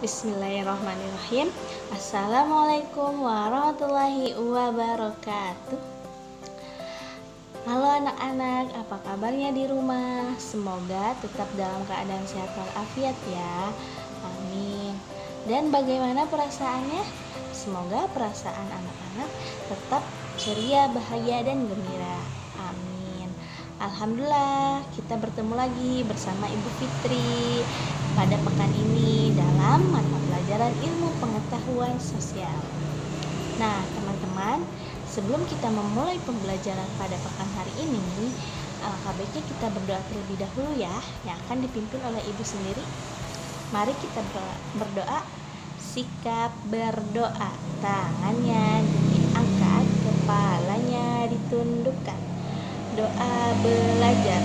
Bismillahirrahmanirrahim. Assalamualaikum warahmatullahi wabarakatuh. Halo anak-anak, apa kabarnya di rumah? Semoga tetap dalam keadaan sehat walafiat ya. Amin. Dan bagaimana perasaannya? Semoga perasaan anak-anak tetap ceria, bahagia, dan gembira. Amin. Alhamdulillah, kita bertemu lagi bersama Ibu Fitri pada pekan ini dalam mata pelajaran ilmu pengetahuan sosial. Nah, teman-teman, sebelum kita memulai pembelajaran pada pekan hari ini, alangkah baiknya kita berdoa terlebih dahulu ya, yang akan dipimpin oleh Ibu sendiri. Mari kita berdoa. Sikap berdoa, tangannya diangkat, kepalanya ditundukkan. Doa belajar.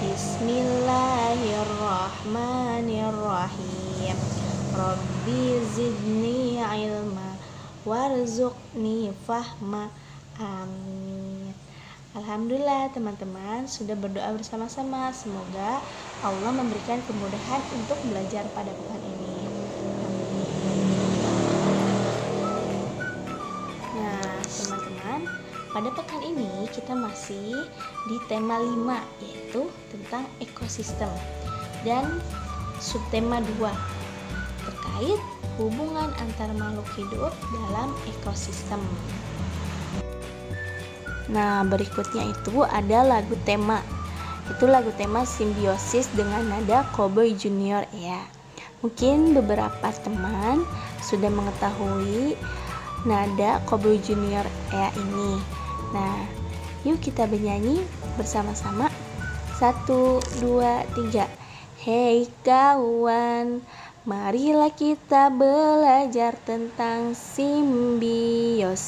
Bismillahirrahmanirrahim. Rabbi zidni ilma warzuqni fahma. Amin. Alhamdulillah teman-teman sudah berdoa bersama-sama. Semoga Allah memberikan kemudahan untuk belajar pada pekan ini. Nah teman-teman, pada pekan ini kita masih di tema 5, yaitu tentang ekosistem, dan subtema 2 terkait hubungan antar makhluk hidup dalam ekosistem. Nah, berikutnya itu ada lagu tema. Itu lagu tema Simbiosis dengan nada Cowboy Junior ya. Mungkin beberapa teman sudah mengetahui nada Cowboy Junior ya ini. Nah, yuk kita bernyanyi bersama-sama. 1, 2, 3. Hei kawan, marilah kita belajar tentang simbiosis.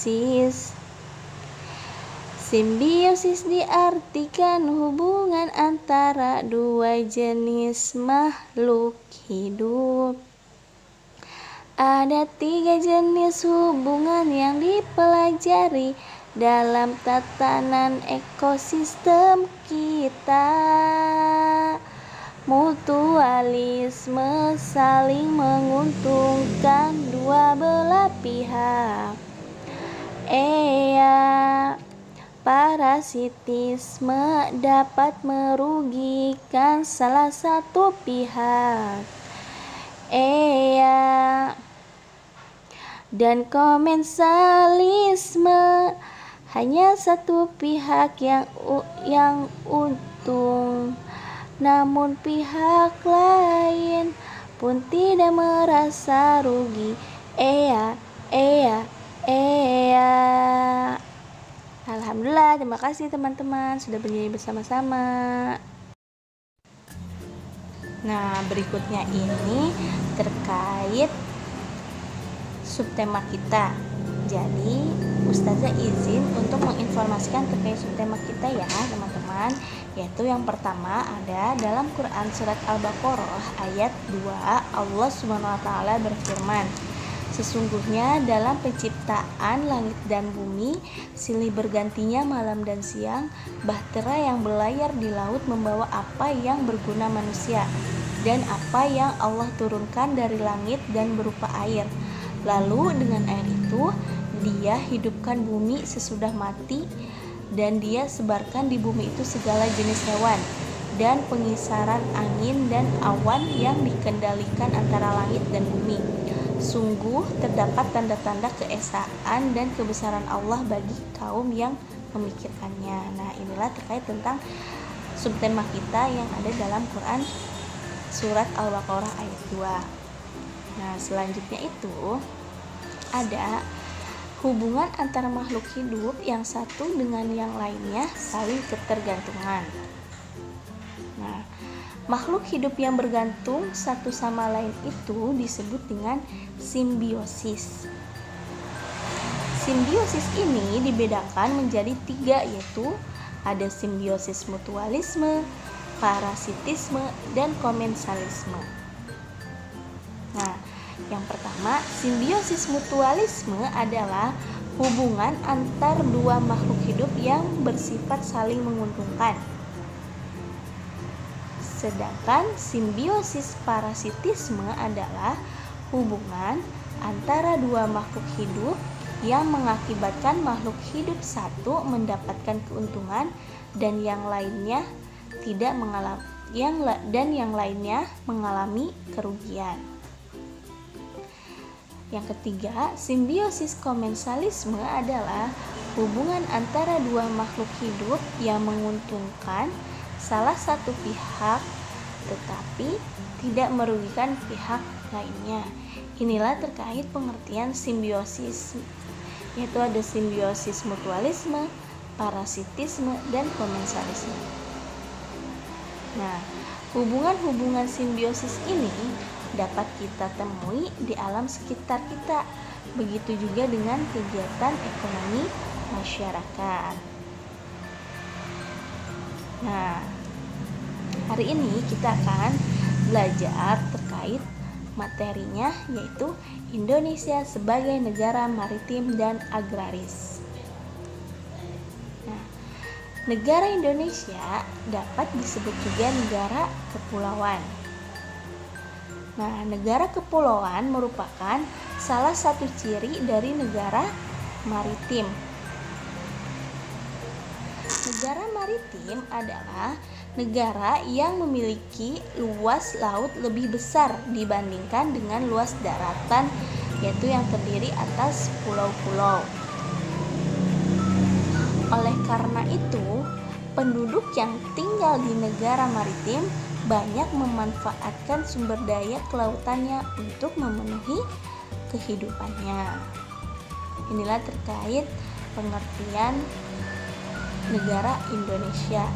Simbiosis diartikan hubungan antara dua jenis makhluk hidup. Ada 3 jenis hubungan yang dipelajari dalam tatanan ekosistem kita. Mutualisme, saling menguntungkan dua belah pihak. Parasitisme dapat merugikan salah satu pihak. Dan komensalisme, hanya satu pihak yang untung, namun pihak lain pun tidak merasa rugi. Alhamdulillah, terima kasih teman-teman sudah bernyanyi bersama-sama. Nah, berikutnya ini terkait subtema kita. Jadi, Ustazah izin untuk menginformasikan terkait subtema kita ya, teman-teman. Yaitu yang pertama ada dalam Quran surat Al-Baqarah ayat 2, Allah Subhanahu wa taala berfirman, sesungguhnya dalam penciptaan langit dan bumi, silih bergantinya malam dan siang, bahtera yang berlayar di laut membawa apa yang berguna manusia, dan apa yang Allah turunkan dari langit dan berupa air. Lalu dengan air itu, dia hidupkan bumi sesudah mati, dan dia sebarkan di bumi itu segala jenis hewan, dan pengisaran angin dan awan yang dikendalikan antara langit dan bumi. Sungguh terdapat tanda-tanda keesaan dan kebesaran Allah bagi kaum yang memikirkannya. Nah, inilah terkait tentang subtema kita yang ada dalam Quran surat Al-Baqarah ayat 2. Nah, selanjutnya itu ada hubungan antara makhluk hidup yang satu dengan yang lainnya saling ketergantungan. Nah, makhluk hidup yang bergantung satu sama lain itu disebut dengan simbiosis. Simbiosis ini dibedakan menjadi 3, yaitu ada simbiosis mutualisme, parasitisme, dan komensalisme. Nah, yang pertama, simbiosis mutualisme adalah hubungan antar dua makhluk hidup yang bersifat saling menguntungkan. Sedangkan simbiosis parasitisme adalah hubungan antara dua makhluk hidup yang mengakibatkan makhluk hidup satu mendapatkan keuntungan dan yang lainnya tidak mengalami yang lainnya mengalami kerugian. Yang ketiga, simbiosis komensalisme adalah hubungan antara dua makhluk hidup yang menguntungkan salah satu pihak tetapi tidak merugikan pihak lainnya. Inilah terkait pengertian simbiosis, yaitu ada simbiosis mutualisme, parasitisme, dan komensalisme. Nah, hubungan-hubungan simbiosis ini dapat kita temui di alam sekitar kita. Begitu juga dengan kegiatan ekonomi masyarakat. Nah, hari ini kita akan belajar terkait materinya, yaitu Indonesia sebagai negara maritim dan agraris. Nah, negara Indonesia dapat disebut juga negara kepulauan. Nah, negara kepulauan merupakan salah satu ciri dari negara maritim. Negara maritim adalah negara yang memiliki luas laut lebih besar dibandingkan dengan luas daratan, yaitu yang terdiri atas pulau-pulau. Oleh karena itu, penduduk yang tinggal di negara maritim banyak memanfaatkan sumber daya kelautannya untuk memenuhi kehidupannya. Inilah terkait pengertian negara Indonesia.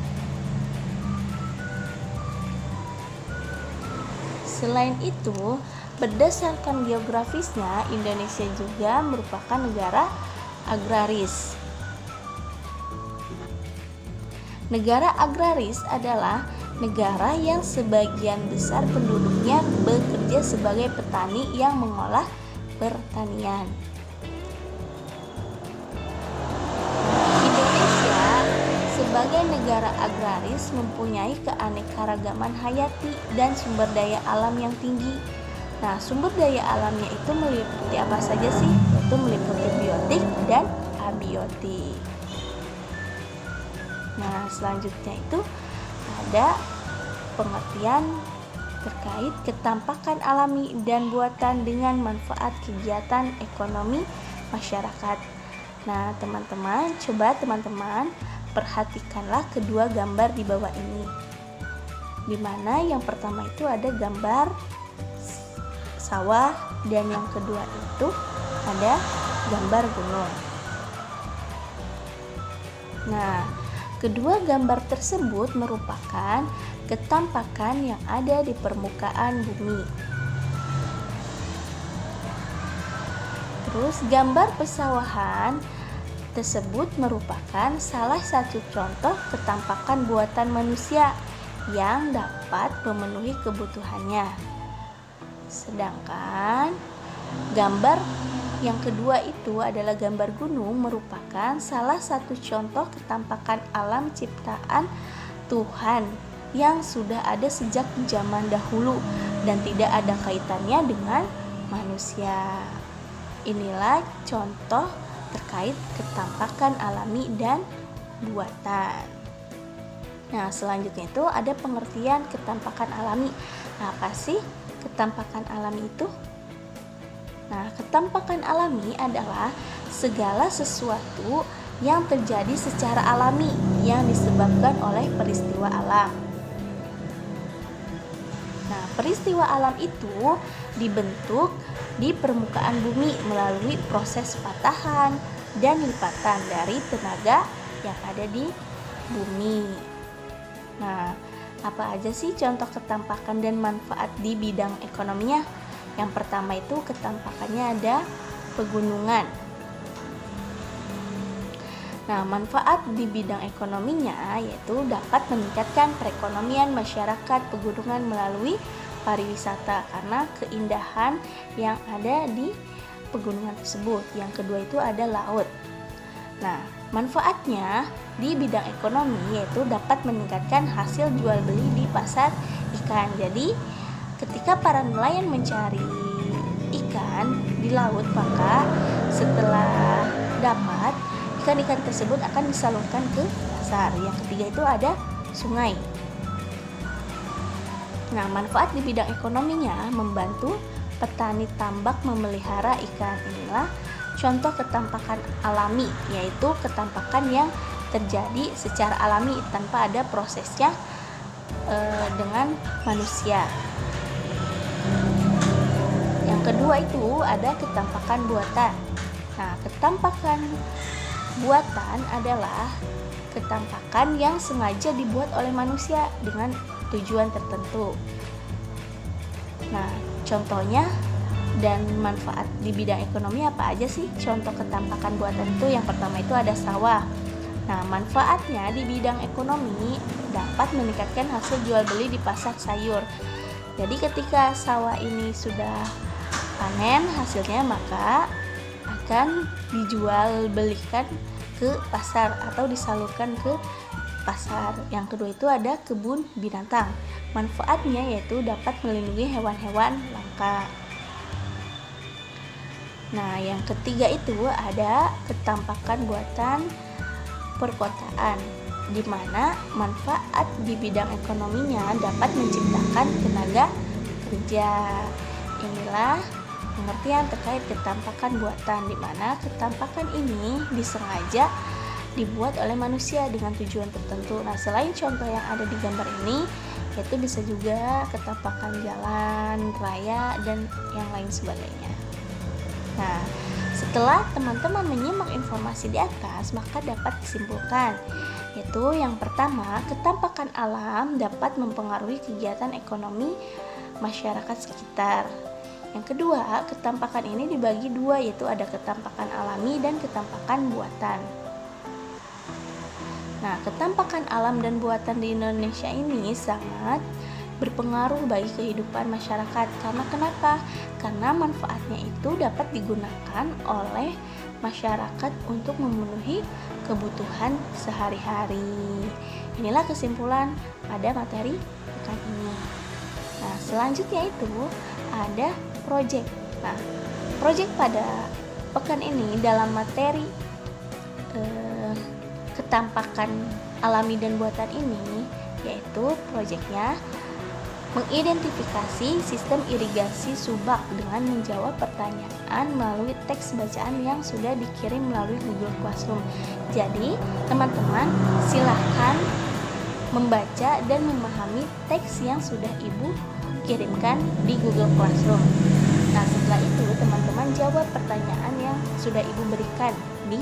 Selain itu, berdasarkan geografisnya, Indonesia juga merupakan negara agraris. Negara agraris adalah negara yang sebagian besar penduduknya bekerja sebagai petani yang mengolah pertanian. Indonesia sebagai negara agraris mempunyai keanekaragaman hayati dan sumber daya alam yang tinggi. Nah, sumber daya alamnya itu meliputi apa saja sih? Yaitu meliputi biotik dan abiotik. Nah, selanjutnya itu ada pengertian terkait ketampakan alami dan buatan dengan manfaat kegiatan ekonomi masyarakat. Nah, coba teman-teman perhatikanlah kedua gambar di bawah ini. Di mana yang pertama itu ada gambar sawah dan yang kedua itu ada gambar gunung. Nah, kedua gambar tersebut merupakan ketampakan yang ada di permukaan bumi. Terus gambar pesawahan tersebut merupakan salah satu contoh ketampakan buatan manusia yang dapat memenuhi kebutuhannya. Sedangkan gambar yang kedua itu adalah gambar gunung, merupakan salah satu contoh ketampakan alam ciptaan Tuhan yang sudah ada sejak zaman dahulu dan tidak ada kaitannya dengan manusia. Inilah contoh terkait ketampakan alami dan buatan. Nah, selanjutnya itu ada pengertian ketampakan alami. Apa sih ketampakan alami itu? Nah, ketampakan alami adalah segala sesuatu yang terjadi secara alami yang disebabkan oleh peristiwa alam. Nah, peristiwa alam itu dibentuk di permukaan bumi melalui proses patahan dan lipatan dari tenaga yang ada di bumi. Nah, apa aja sih contoh ketampakan dan manfaat di bidang ekonominya? Yang pertama itu ketampakannya ada pegunungan. Nah, manfaat di bidang ekonominya yaitu dapat meningkatkan perekonomian masyarakat pegunungan melalui pariwisata karena keindahan yang ada di pegunungan tersebut. Yang kedua itu ada laut. Nah, manfaatnya di bidang ekonomi yaitu dapat meningkatkan hasil jual beli di pasar ikan. Jadi, ketika para nelayan mencari ikan di laut, maka setelah dapat, ikan-ikan tersebut akan disalurkan ke pasar. Yang ketiga itu ada sungai. Nah, manfaat di bidang ekonominya membantu petani tambak memelihara ikan. Inilah contoh ketampakan alami, yaitu ketampakan yang terjadi secara alami tanpa ada prosesnya dengan manusia. Yang kedua itu ada ketampakan buatan. Nah, ketampakan buatan adalah ketampakan yang sengaja dibuat oleh manusia dengan tujuan tertentu. Nah, contohnya dan manfaat di bidang ekonomi apa aja sih? Contoh ketampakan buatan itu yang pertama itu ada sawah. Nah, manfaatnya di bidang ekonomi dapat meningkatkan hasil jual beli di pasar sayur. Jadi ketika sawah ini sudah panen hasilnya, maka akan dijual belikan ke pasar atau disalurkan ke pasar. Yang kedua itu ada kebun binatang. Manfaatnya yaitu dapat melindungi hewan-hewan langka. Nah, yang ketiga itu ada ketampakan buatan perkotaan, di mana manfaat di bidang ekonominya dapat menciptakan tenaga kerja. Inilah pengertian terkait ketampakan buatan, di mana ketampakan ini disengaja dibuat oleh manusia dengan tujuan tertentu. Nah, selain contoh yang ada di gambar ini, yaitu bisa juga ketampakan jalan raya dan yang lain sebagainya. Nah, setelah teman-teman menyimak informasi di atas, maka dapat disimpulkan, yaitu yang pertama, ketampakan alam dapat mempengaruhi kegiatan ekonomi masyarakat sekitar. Yang kedua, ketampakan ini dibagi dua, yaitu ada ketampakan alami dan ketampakan buatan. Nah, ketampakan alam dan buatan di Indonesia ini sangat berpengaruh bagi kehidupan masyarakat. Karena kenapa? Karena manfaatnya itu dapat digunakan oleh masyarakat untuk memenuhi kebutuhan sehari-hari. Inilah kesimpulan pada materi pekan ini. Nah, selanjutnya itu ada proyek. Nah, proyek pada pekan ini dalam materi ketampakan alami dan buatan ini, yaitu proyeknya mengidentifikasi sistem irigasi subak dengan menjawab pertanyaan melalui teks bacaan yang sudah dikirim melalui Google Classroom. Jadi, teman-teman silahkan membaca dan memahami teks yang sudah Ibu kirimkan di Google Classroom. Nah, setelah itu teman-teman jawab pertanyaan yang sudah Ibu berikan di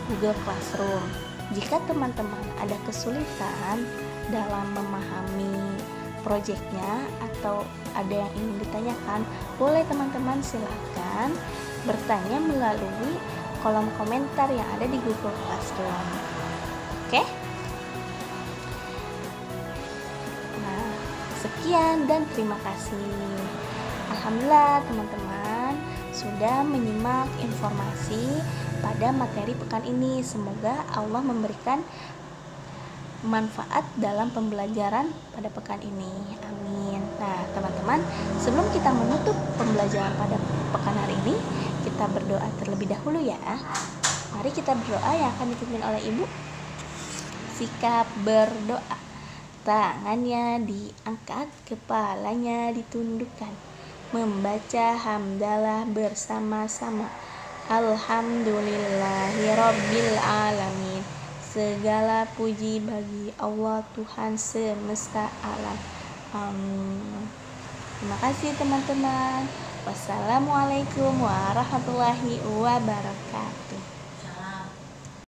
Google Classroom. Jika teman-teman ada kesulitan dalam memahami proyeknya atau ada yang ingin ditanyakan, boleh teman-teman silakan bertanya melalui kolom komentar yang ada di Google Classroom. Oke? Nah, sekian dan terima kasih. Alhamdulillah teman-teman sudah menyimak informasi pada materi pekan ini. Semoga Allah memberikan manfaat dalam pembelajaran pada pekan ini. Amin. Nah, teman-teman, sebelum kita menutup pembelajaran pada pekan hari ini, kita berdoa terlebih dahulu ya. Mari kita berdoa yang akan dipimpin oleh Ibu. Sikap berdoa. Tangannya diangkat, kepalanya ditundukkan. Membaca hamdalah bersama-sama. Alhamdulillahirabbil alamin. Segala puji bagi Allah Tuhan semesta alam. Amin. Terima kasih teman-teman. Wassalamualaikum warahmatullahi wabarakatuh.